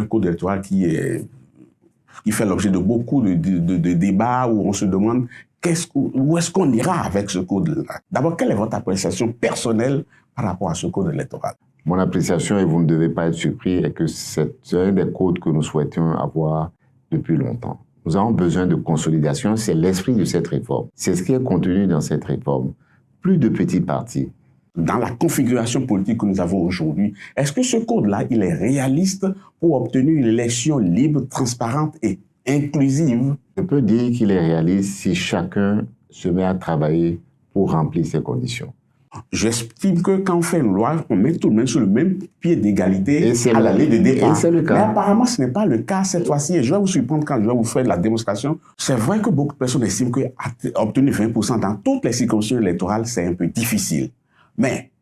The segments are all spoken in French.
un code électoral qui fait l'objet de beaucoup de débats où on se demande où est-ce qu'on ira avec ce code-là. D'abord, quelle est votre appréciation personnelle par rapport à ce code électoral? Mon appréciation, et vous ne devez pas être surpris, est que c'est un des codes que nous souhaitions avoir depuis longtemps. Nous avons besoin de consolidation, c'est l'esprit de cette réforme. C'est ce qui est contenu dans cette réforme. Plus de petits partis. Dans la configuration politique que nous avons aujourd'hui, est-ce que ce code-là, il est réaliste pour obtenir une élection libre, transparente et inclusive? Je peux dire qu'il est réaliste si chacun se met à travailler pour remplir ces conditions. J'estime que quand on fait une loi, on met tout le monde sur le même pied d'égalité à la ligne de départ. Et c'est le cas. Mais apparemment, ce n'est pas le cas cette fois-ci. Et je vais vous surprendre quand je vais vous faire la démonstration. C'est vrai que beaucoup de personnes estiment qu'obtenir 20% dans toutes les circonscriptions électorales, c'est un peu difficile. Mais,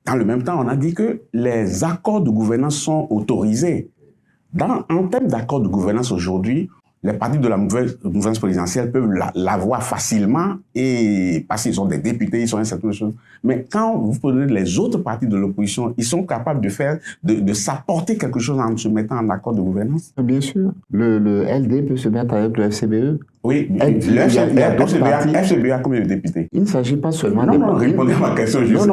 dans le même temps, on a dit que les accords de gouvernance sont autorisés. En termes d'accords de gouvernance aujourd'hui, les partis de la mouvance présidentielle peuvent l'avoir facilement et parce qu'ils sont des députés, ils sont certaines choses. Mais quand vous prenez les autres partis de l'opposition, ils sont capables de s'apporter quelque chose en se mettant en accord de gouvernance. Bien sûr. Le LD peut se mettre avec le FCBE. Oui, le FCBE a combien de députés? Il ne s'agit pas seulement de... Non, répondez à ma question juste.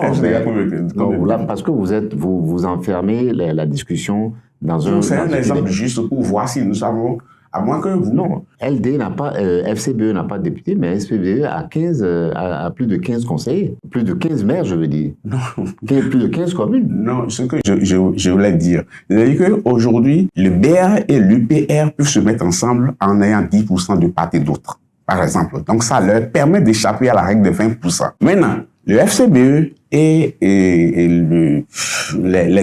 Parce que vous enfermez la discussion dans un... C'est un exemple juste pour voir si nous savons... À moins que vous... Non, LD n'a pas, FCBE n'a pas de député, mais FCBE a plus de 15 conseillers, plus de 15 maires, je veux dire. Non. Plus de 15 communes. Non, ce que je voulais dire, c'est-à-dire qu'aujourd'hui, le BR et l'UPR peuvent se mettre ensemble en ayant 10% de part et d'autre, par exemple. Donc ça leur permet d'échapper à la règle de 20%. Maintenant, le FCBE et les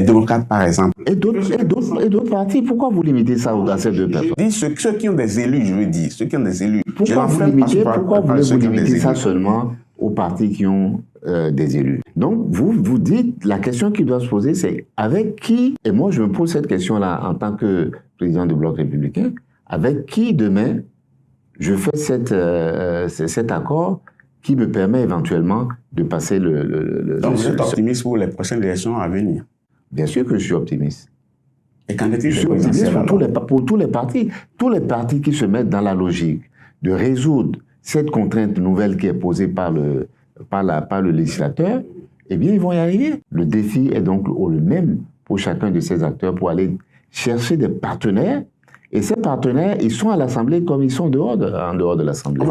démocrates, par exemple. Et d'autres partis, pourquoi vous limitez ça à ces deux personnes? Je dis ceux qui ont des élus, je veux dire, ceux qui ont des élus. Pourquoi vous limitez ça seulement aux partis qui ont des élus? Donc, vous dites, la question qui doit se poser, c'est avec qui, et moi je me pose cette question-là en tant que président du Bloc républicain, avec qui demain je fais cet accord qui me permet éventuellement de passer Donc vous êtes optimiste pour les prochaines élections à venir? Bien sûr que je suis optimiste. Et qu'en est-il? Je suis optimiste pour tous les partis. Tous les partis qui se mettent dans la logique de résoudre cette contrainte nouvelle qui est posée par le législateur, eh bien, ils vont y arriver. Le défi est donc le même pour chacun de ces acteurs pour aller chercher des partenaires. Et ces partenaires, ils sont à l'Assemblée comme ils sont en dehors de l'Assemblée.